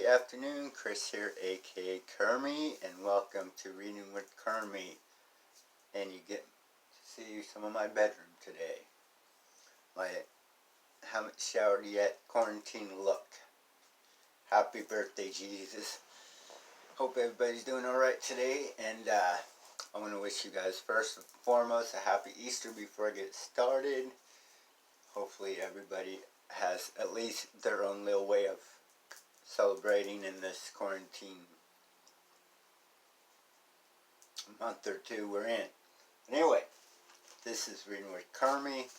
afternoon. Chris here, aka Kermie, and welcome to Reading with Kermie. And you get to see some of my bedroom today. My haven't showered yet quarantine look. Happy birthday, Jesus. Hope everybody's doing alright today, and I want to wish you guys first and foremost a happy Easter before I get started. Hopefully everybody has at least their own little way of celebrating in this quarantine month or two we're in. Anyway, this is Reading with Kermie,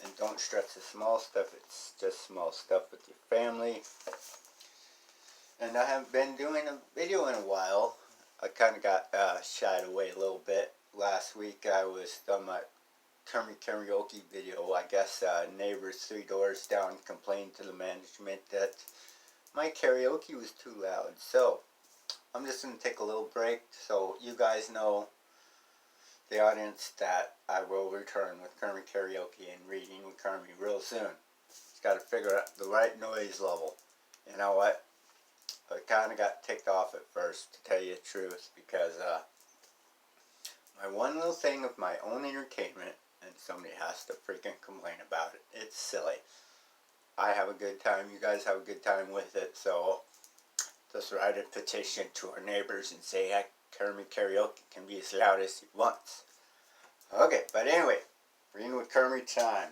and don't stress the small stuff. It's just small stuff with your family. And I haven't been doing a video in a while. I kind of got shied away a little bit. Last week I was on my Kermie karaoke video. I guess neighbors 3 doors down complained to the management that my karaoke was too loud. So I'm just going to take a little break so you guys know, the audience, that I will return with Kermie karaoke and Reading with Kermie real soon. Just got to figure out the right noise level. You know what? I kind of got ticked off at first, to tell you the truth, because my one little thing of my own entertainment, and somebody has to freaking complain about it. It's silly. I have a good time, you guys have a good time with it, so just write a petition to our neighbors and say, heck, Kermie karaoke can be as loud as he wants. Okay, but anyway, Reading with Kermie time.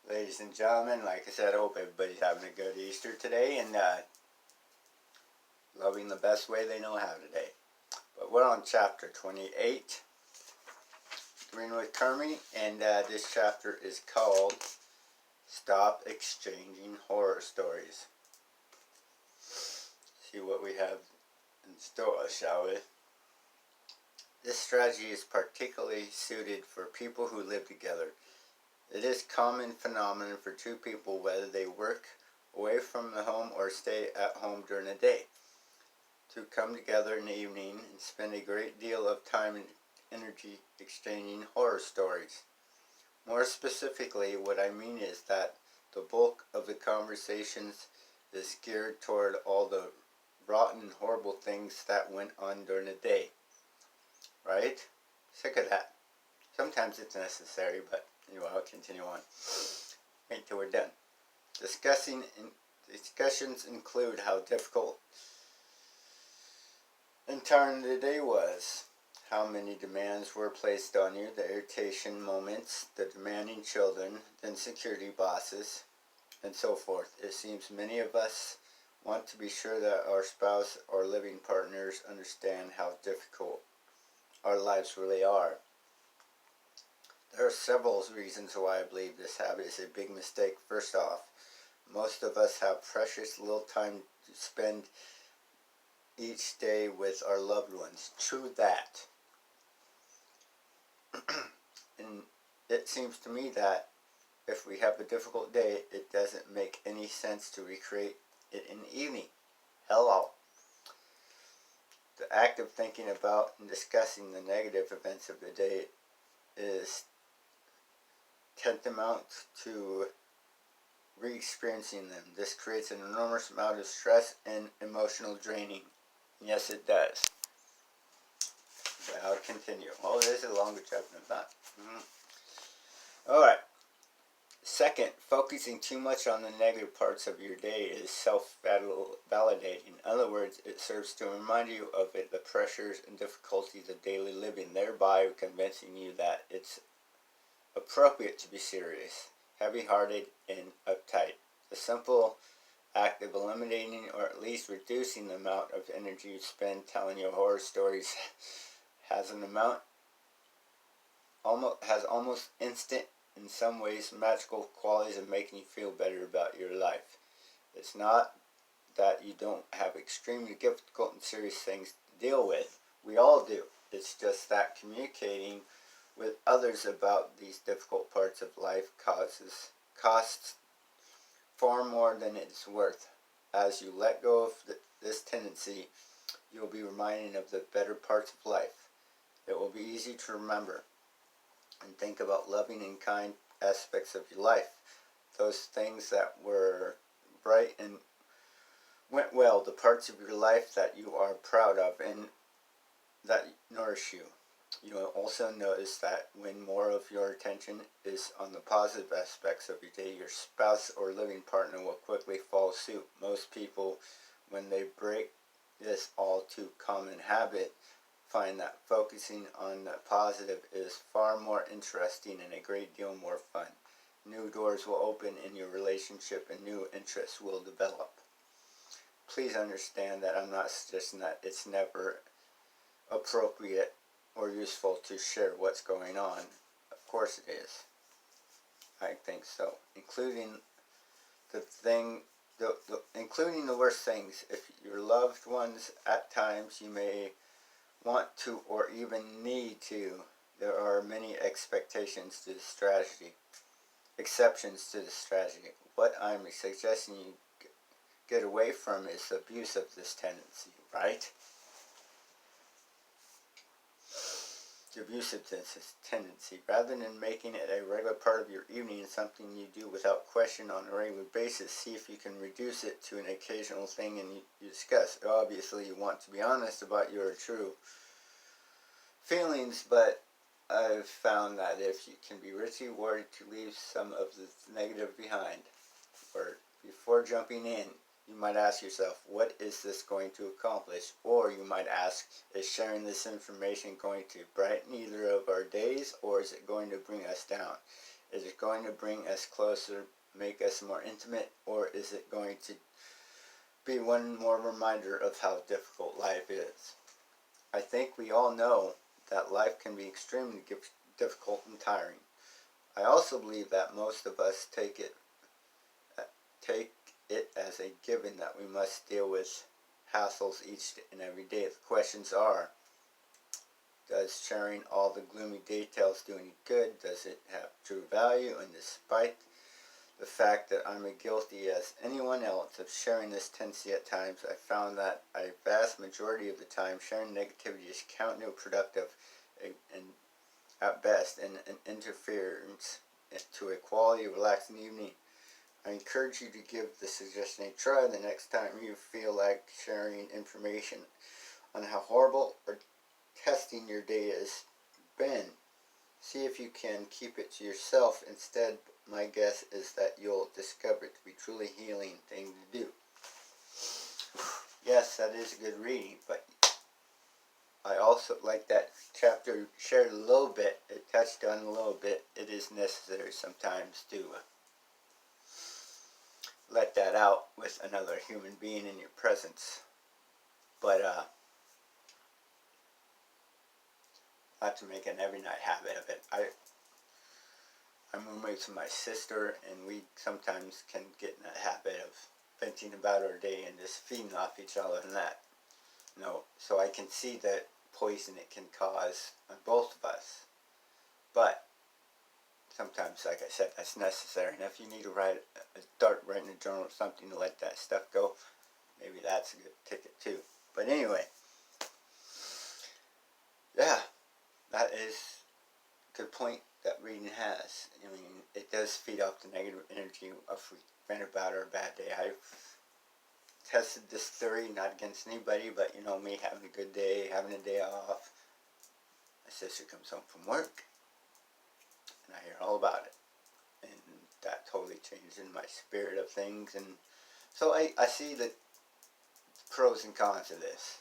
Ladies and gentlemen, like I said, I hope everybody's having a good Easter today, and loving the best way they know how today. But we're on chapter 28, Reading with Kermie, and this chapter is called Stop Exchanging Horror Stories. See what we have in store, shall we? This strategy is particularly suited for people who live together. It is a common phenomenon for two people, whether they work away from the home or stay at home during the day, to come together in the evening and spend a great deal of time and energy exchanging horror stories. More specifically, what I mean is that the bulk of the conversations is geared toward all the rotten, horrible things that went on during the day. Right? Sick of that. Sometimes it's necessary, but anyway, I'll continue on. Wait until we're done. Discussions include how difficult and tiring the day was, how many demands were placed on you, the irritation moments, the demanding children, the insecurity bosses, and so forth. It seems many of us want to be sure that our spouse or living partners understand how difficult our lives really are. There are several reasons why I believe this habit is a big mistake. First off, most of us have precious little time to spend each day with our loved ones. True that. And it seems to me that if we have a difficult day, it doesn't make any sense to recreate it in the evening. Hello. The act of thinking about and discussing the negative events of the day is tantamount to re-experiencing them. This creates an enormous amount of stress and emotional draining. Yes, it does. But I'll continue. Oh, this is a longer chapter than that. Alright. Second, focusing too much on the negative parts of your day is self-validating. In other words, it serves to remind you of the pressures and difficulties of daily living, thereby convincing you that it's appropriate to be serious, heavy-hearted, and uptight. The simple act of eliminating or at least reducing the amount of energy you spend telling your horror stories has almost instant, in some ways magical qualities of making you feel better about your life. It's not that you don't have extremely difficult and serious things to deal with. We all do. It's just that communicating with others about these difficult parts of life costs far more than it's worth. As you let go of this tendency, you'll be reminded of the better parts of life. It will be easy to remember and think about loving and kind aspects of your life. Those things that were bright and went well, the parts of your life that you are proud of and that nourish you. You will also notice that when more of your attention is on the positive aspects of your day, your spouse or living partner will quickly follow suit. Most people, when they break this all too common habit, find that focusing on the positive is far more interesting and a great deal more fun. New doors will open in your relationship and new interests will develop. Please understand that I'm not suggesting that it's never appropriate or useful to share what's going on. Of course it is. I think so. Including including the worst things. If your loved ones, at times you may want to or even need to, there are many exceptions to the strategy. What I'm suggesting you get away from is the abuse of this tendency, right? The abuse of this tendency. Rather than making it a regular part of your evening and something you do without question on a regular basis, see if you can reduce it to an occasional thing and you discuss. Obviously, you want to be honest about your true feelings, but I've found that if you can be richly rewarded to leave some of the negative behind, or before jumping in, you might ask yourself, what is this going to accomplish? Or you might ask, is sharing this information going to brighten either of our days, or is it going to bring us down? Is it going to bring us closer, make us more intimate, or is it going to be one more reminder of how difficult life is? I think we all know that life can be extremely difficult and tiring. I also believe that most of us take it as a given that we must deal with hassles each and every day. The questions are, does sharing all the gloomy details do any good? Does it have true value? And despite the fact that I'm as guilty as anyone else of sharing this tendency at times, I found that a vast majority of the time sharing negativity is counterproductive and at best an interference to a quality, relaxing evening. I encourage you to give the suggestion a try the next time you feel like sharing information on how horrible or testing your day has been. See if you can keep it to yourself. Instead, my guess is that you'll discover it to be truly healing thing to do. Yes, that is a good reading, but I also like that chapter shared a little bit. It touched on a little bit. It is necessary sometimes to let that out with another human being in your presence. But not to make an every night habit of it. I'm roommates with my sister, and we sometimes can get in that habit of venting about our day and just feeding off each other and that. No, so I can see the poison it can cause on both of us. But sometimes, like I said, that's necessary. And if you need to start writing a journal or something to let that stuff go, maybe that's a good ticket too. But anyway, yeah, that is a good point that reading has. I mean, it does feed off the negative energy if we vent about our bad day. I've tested this theory, not against anybody, but you know me, having a good day, having a day off. My sister comes home from work, and I hear all about it. And that totally changes in my spirit of things. And so I see the pros and cons of this.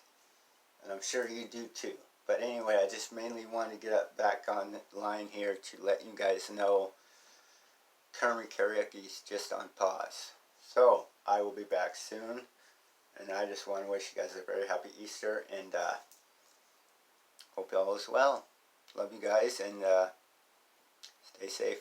And I'm sure you do too. But anyway, I just mainly wanted to get back on the line here to let you guys know Kermie karaoke is just on pause. So, I will be back soon. And I just want to wish you guys a very happy Easter. And hope all is well. Love you guys and stay safe.